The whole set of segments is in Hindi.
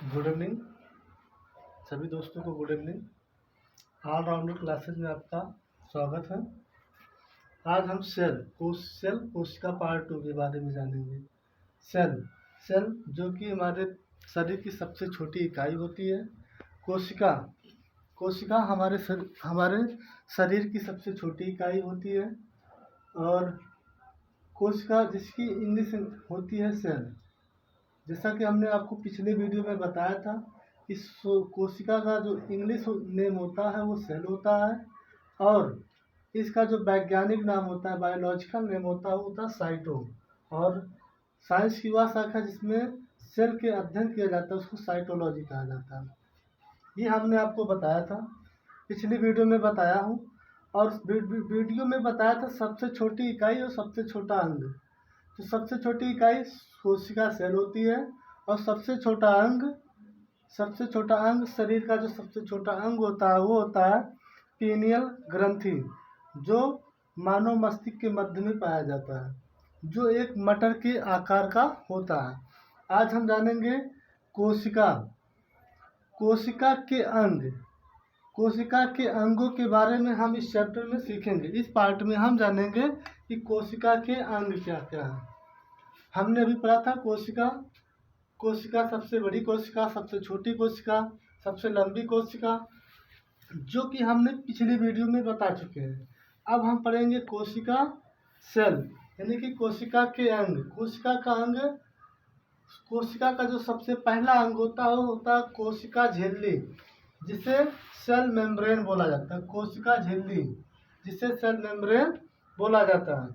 गुड इवनिंग सभी दोस्तों को। Good evening. All rounder classes में आपका स्वागत है। आज हम सेल कोशिका पार्ट 2 के बारे में जानेंगे। सेल जो कि हमारे शरीर की सबसे छोटी इकाई होती है। कोशिका हमारे शरीर की सबसे छोटी इकाई होती है। और कोशिका जिसकी इंग्लिश होती है सेल। जैसा कि हमने आपको पिछले वीडियो में बताया था, इस कोशिका का जो इंग्लिश नेम होता है वो सेल होता है, और इसका जो वैज्ञानिक नाम होता है, बायोलॉजिकल नेम होता है, वो होता है साइटो। और साइंस की वह शाखा जिसमें सेल के अध्ययन किया जाता है उसको साइटोलॉजी कहा जाता है। ये हमने आपको बताया था, पिछली वीडियो में बताया हूँ। और वीडियो में बताया था सबसे छोटी इकाई और सबसे छोटा अंग। तो सबसे छोटी इकाई कोशिका सेल होती है, और सबसे छोटा अंग शरीर का जो सबसे छोटा अंग होता है वो होता है पीनियल ग्रंथि, जो मानव मस्तिष्क के मध्य में पाया जाता है, जो एक मटर के आकार का होता है। आज हम जानेंगे कोशिका के अंगों के बारे में। हम इस चैप्टर में सीखेंगे, इस पार्ट में हम जानेंगे कि कोशिका के अंग क्या क्या है। हमने अभी पढ़ा था कोशिका सबसे बड़ी कोशिका, सबसे छोटी कोशिका, सबसे लंबी कोशिका, जो कि हमने पिछली वीडियो में बता चुके हैं। अब हम पढ़ेंगे कोशिका सेल, यानी कि कोशिका के अंग। कोशिका का जो सबसे पहला अंग होता है वो होता है कोशिका झिल्ली, जिसे सेल मेम्ब्रेन बोला जाता है। कोशिका झिल्ली जिसे सेल मेम्ब्रेन बोला जाता है।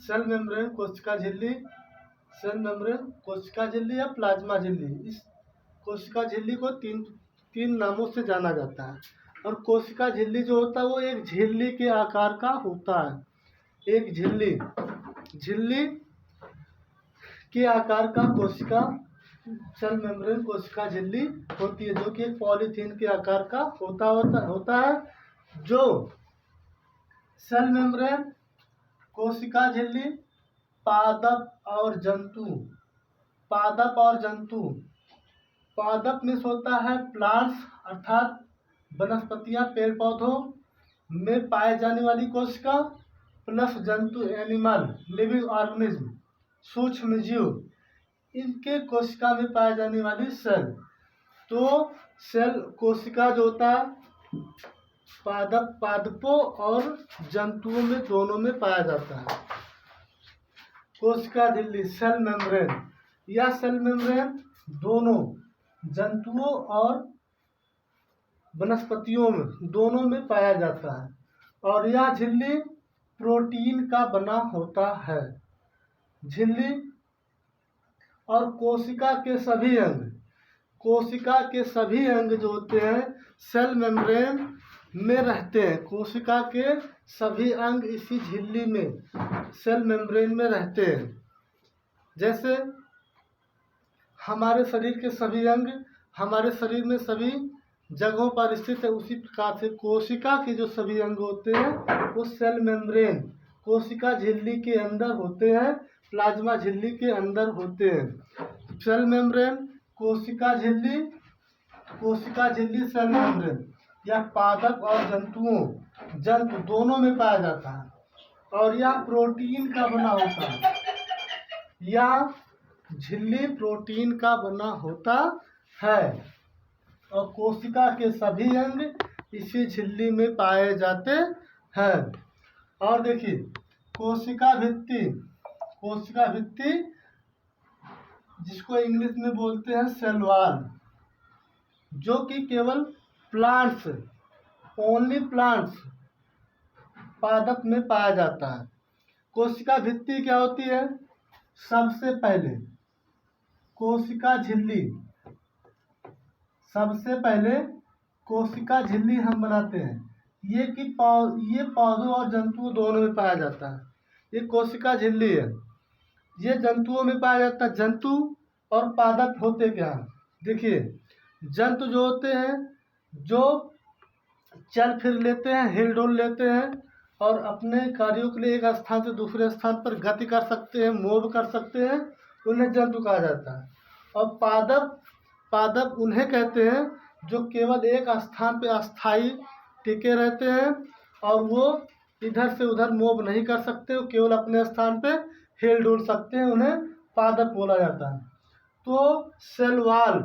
सेल मेम्ब्रेन, कोशिका झिल्ली या प्लाज्मा झिल्ली। इस कोशिका झिल्ली को तीन नामों से जाना जाता है। और कोशिका झिल्ली जो होता है वो एक झिल्ली के आकार का होता है। एक झिल्ली के आकार का कोशिका सेल मेम्ब्रेन कोशिका झिल्ली होती है, जो कि एक पॉलीथीन के आकार का होता है। जो सेल मेम्ब्रेन, कोशिका झिल्ली, पादप और पादप में होता है प्लांट्स, अर्थात वनस्पतियां, पेड़ पौधों में पाए जाने वाली कोशिका, प्लस जंतु, एनिमल, लिविंग ऑर्गेनिज्म, सूक्ष्म जीव, इनके कोशिका में पाए जाने वाली सेल। तो सेल कोशिका जो होता है पादपों और जंतुओं में दोनों में पाया जाता है। कोशिका झिल्ली, सेल मेम्ब्रेन दोनों जंतुओं और वनस्पतियों में दोनों में पाया जाता है, और यह झिल्ली प्रोटीन का बना होता है। झिल्ली और कोशिका के सभी अंग जो होते हैं सेल मेम्ब्रेन में रहते हैं। कोशिका के सभी अंग इसी झिल्ली में सेल मेम्ब्रेन में रहते हैं। जैसे हमारे शरीर के सभी अंग हमारे शरीर में सभी जगहों पर स्थित है, उसी प्रकार से कोशिका के जो सभी अंग होते हैं वो सेल मेम्ब्रेन कोशिका झिल्ली के अंदर होते हैं, प्लाज्मा झिल्ली के अंदर होते हैं। सेल मेम्ब्रेन कोशिका झिल्ली सेल मेम्ब्रेन या पादप और जंतु दोनों में पाया जाता है, और यह प्रोटीन का बना होता है। यह झिल्ली प्रोटीन का बना होता है, और कोशिका के सभी अंग इसी झिल्ली में पाए जाते हैं। और देखिए कोशिका भित्ति जिसको इंग्लिश में बोलते हैं सेल वॉल, जो कि केवल ओनली प्लांट्स पादप में पाया जाता है। कोशिका भित्ति क्या होती है? सबसे पहले कोशिका झिल्ली हम बनाते हैं। ये पौधों और जंतुओं दोनों में पाया जाता है। ये कोशिका झिल्ली है, ये जंतुओं में पाया जाता है। जंतु और पादप होते क्या हैं? देखिए, जंतु जो होते हैं जो चल फिर लेते हैं, हिल डुल लेते हैं, और अपने कार्यों के लिए एक स्थान से दूसरे स्थान पर गति कर सकते हैं, मूव कर सकते हैं, उन्हें जंतु कहा जाता है। और पादप उन्हें कहते हैं जो केवल एक स्थान पे अस्थायी टिके रहते हैं और वो इधर से उधर मूव नहीं कर सकते, वो केवल अपने स्थान पे हिल डुल सकते हैं, उन्हें पादप बोला जाता है। तो सेल वॉल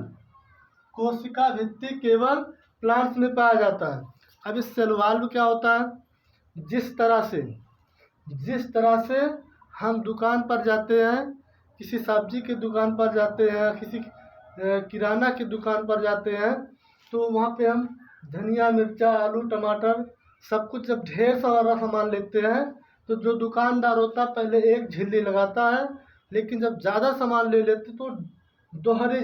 कोशिका भित्ति केवल प्लांट्स में पाया जाता है। अब इस सेल वॉल में क्या होता है, जिस तरह से हम दुकान पर जाते हैं, किसी सब्जी की दुकान पर जाते हैं, किसी किराना की दुकान पर जाते हैं, तो वहाँ पे हम धनिया, मिर्चा, आलू, टमाटर सब कुछ जब ढेर सारा सामान लेते हैं तो जो दुकानदार होता है पहले एक झिल्ली लगाता है, लेकिन जब ज़्यादा सामान ले लेते तो दोहरी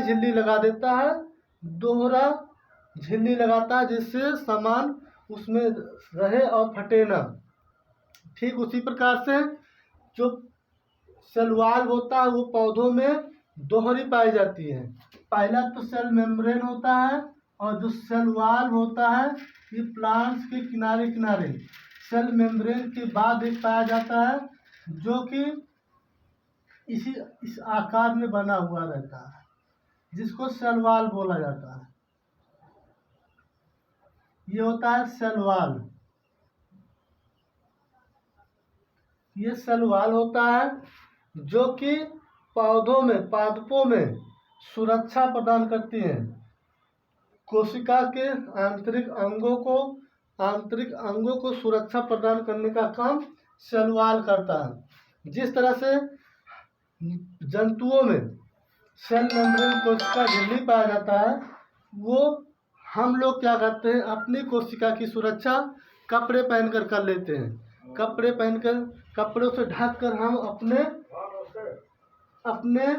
झिल्ली लगा देता है, दोहरा झिल्ली लगाता है जिससे सामान उसमें रहे और फटे ना। ठीक उसी प्रकार से जो सेल वॉल होता है वो पौधों में दोहरी पाई जाती है। पहला तो सेल मेम्ब्रेन होता है और जो सेल वॉल होता है ये प्लांट्स के किनारे किनारे सेल मेम्ब्रेन के बाद एक पाया जाता है जो कि इस आकार में बना हुआ रहता है, जिसको सेल वॉल बोला जाता है। ये होता है सेल वॉल। ये सेल वॉल होता है जो कि पौधों में, पादपों में सुरक्षा प्रदान करती है। कोशिका के आंतरिक अंगों को सुरक्षा प्रदान करने का काम सेल वॉल करता है। जिस तरह से जंतुओं में सेल मेम्ब्रेन कोशिका झिल्ली पाया जाता है, वो हम लोग क्या करते हैं, अपनी कोशिका की सुरक्षा कपड़े पहनकर कर लेते हैं। कपड़ों से ढककर हम अपने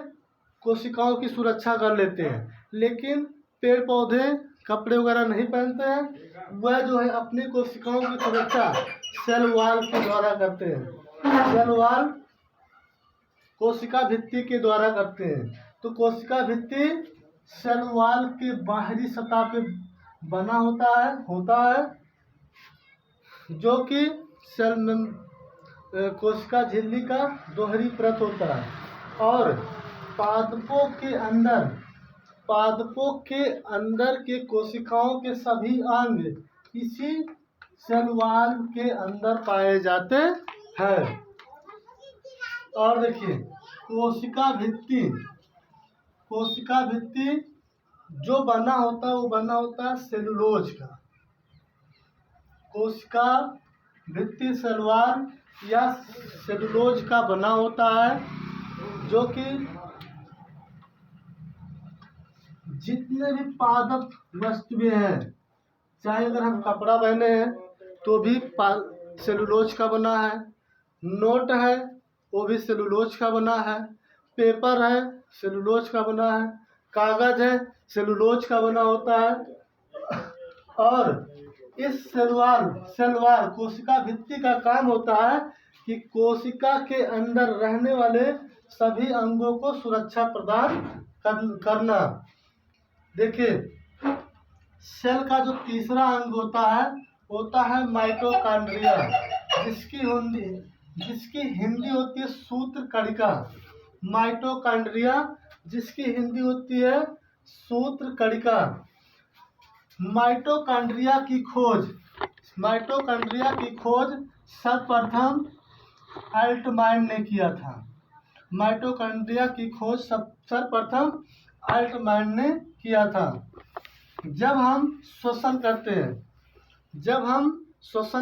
कोशिकाओं की सुरक्षा कर लेते हैं। लेकिन पेड़ पौधे कपड़े वगैरह नहीं पहनते हैं, वह जो है अपनी कोशिकाओं की सुरक्षा सेल वॉल के द्वारा करते हैं। सेल वॉल कोशिका भित्ति के द्वारा करते हैं। तो कोशिका भित्ति सेल वॉल के बाहरी सतह पे बना होता है जो कि कोशिका झिल्ली का दोहरी परत होता है। और पादपों के अंदर के कोशिकाओं के सभी अंग इसी सेल वॉल के अंदर पाए जाते हैं। और देखिए कोशिका भित्ति जो बना होता है वो बना होता है सेलुलोज का। कोशिका भित्ति सेल वॉल या सेलुलोज का बना होता है, जो कि जितने भी पादप वस्तुएं हैं, चाहे अगर हम कपड़ा पहने हैं तो भी सेलुलोज का बना है, नोट है वो भी सेलुलोज का बना है, पेपर है सेलुलोज का बना है, कागज है सेलुलोज का बना होता है। और इस सेल वॉल कोशिका भित्ति का काम होता है कि कोशिका के अंदर रहने वाले सभी अंगों को सुरक्षा प्रदान करना। देखिए सेल का जो तीसरा अंग होता है माइटोकॉन्ड्रिया, जिसकी हिंदी होती है सूत्र कणिका। माइटोकॉन्ड्रिया जिसकी हिंदी होती है सूत्र कणिका। माइटोकॉन्ड्रिया की खोज सर्वप्रथम अल्टमैन ने किया था। माइटोकॉन्ड्रिया की खोज सर्वप्रथम अल्टमैन ने किया था। जब हम श्वसन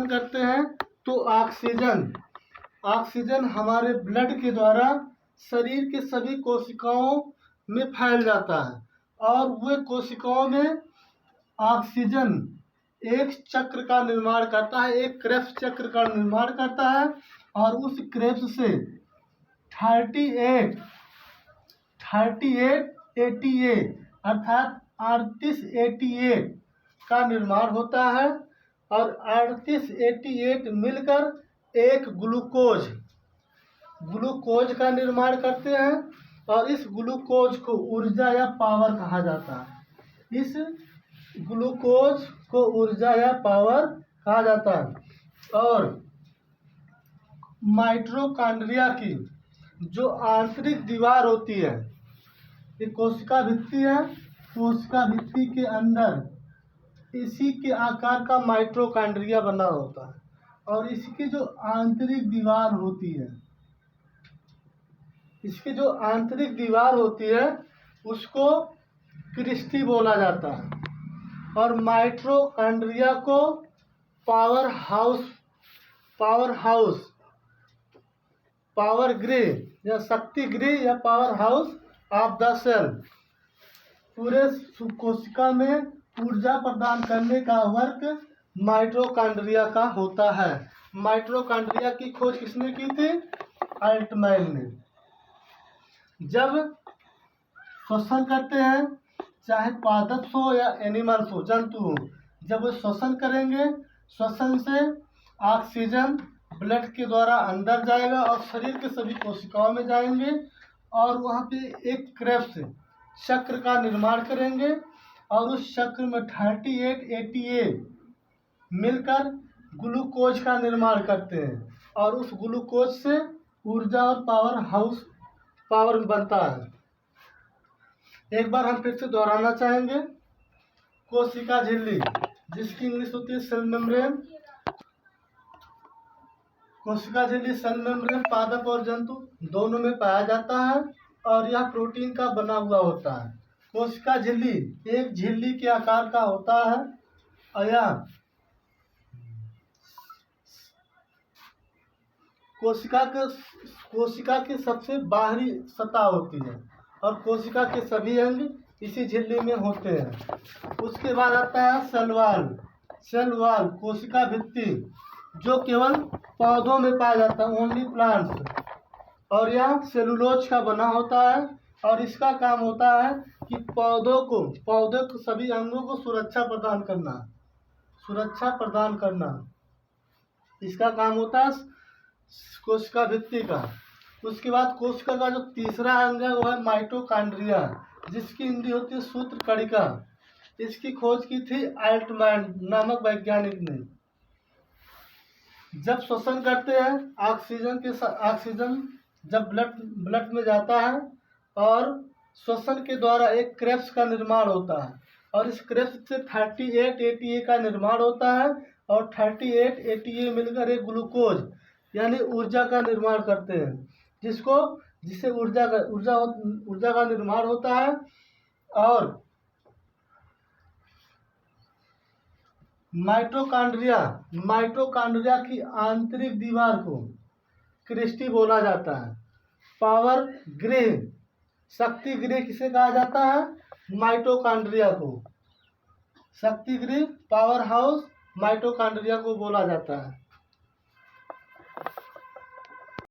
करते हैं तो ऑक्सीजन हमारे ब्लड के द्वारा शरीर के सभी कोशिकाओं में फैल जाता है और वे कोशिकाओं में ऑक्सीजन एक चक्र का निर्माण करता है, एक क्रेब्स चक्र का निर्माण करता है और उस क्रेब्स से 38 ATA अर्थात 38 का निर्माण होता है और 38 मिलकर एक ग्लूकोज का निर्माण करते हैं और इस ग्लूकोज को ऊर्जा या पावर कहा जाता है। इस ग्लूकोज को ऊर्जा या पावर कहा जाता है। और माइटोकॉन्ड्रिया की जो आंतरिक दीवार होती है ये कोशिका भित्ति है। कोशिका भित्ति के अंदर इसी के आकार का माइटोकॉन्ड्रिया बना होता है, और इसकी जो आंतरिक दीवार होती है, इसकी जो आंतरिक दीवार होती है उसको क्रिस्टी बोला जाता है, और माइटोकॉन्ड्रिया को पावर ग्रिड या शक्ति गृह या power house of the cell, पूरे कोशिका में ऊर्जा प्रदान करने का वर्क माइटोकॉन्ड्रिया का होता है। माइटोकॉन्ड्रिया की खोज किसने की थी? अल्टमैन ने। जब श्वसन करते हैं, चाहे पादप हो या एनिमल्स हो, जंतु हो, जब वो श्वसन करेंगे, श्वसन से ऑक्सीजन ब्लड के द्वारा अंदर जाएगा और शरीर के सभी कोशिकाओं में जाएंगे, और वहाँ पे एक क्रेब्स चक्र का निर्माण करेंगे, और उस चक्र में 38 ATA मिलकर ग्लूकोज का निर्माण करते हैं, और उस ग्लूकोज से ऊर्जा और पावर बनता है। एक बार हम फिर से दोहराना चाहेंगे। कोशिका झिल्ली, जिसकी इंग्लिश होती है सेल मेम्ब्रेन। कोशिका झिल्ली सेल मेम्ब्रेन पादप और जंतु दोनों में पाया जाता है, और यह प्रोटीन का बना हुआ होता है। कोशिका झिल्ली एक झिल्ली के आकार का होता है, और यह कोशिका के सबसे बाहरी सतह होती है, और कोशिका के सभी अंग इसी झिल्ली में होते हैं। उसके बाद आता है सेल वॉल कोशिका भित्ति, जो केवल पौधों में पाया जाता है, ओनली प्लांट्स, और यह सेलुलोज का बना होता है, और इसका काम होता है कि पौधे को सभी अंगों को सुरक्षा प्रदान करना इसका काम होता है कोशिका भित्ति का। उसके बाद कोशिका का जो तीसरा अंग है वो है माइटोकॉन्ड्रिया, जिसकी हिंदी होती है सूत्र कणिका। इसकी खोज की थी अल्टमैन नामक वैज्ञानिक ने। जब श्वसन करते हैं, ऑक्सीजन जब ब्लड में जाता है, और श्वसन के द्वारा एक क्रेब्स का निर्माण होता है, और इस क्रेब्स से 38 ATA का निर्माण होता है, और 38 ATA मिलकर एक ग्लूकोज यानी ऊर्जा का निर्माण करते हैं, जिससे ऊर्जा का निर्माण होता है। और माइटोकॉन्ड्रिया की आंतरिक दीवार को क्रिस्टी बोला जाता है। पावर गृह, शक्ति गृह किसे कहा जाता है? माइटोकॉन्ड्रिया को। शक्ति गृह, पावर हाउस माइटोकॉन्ड्रिया को बोला जाता है।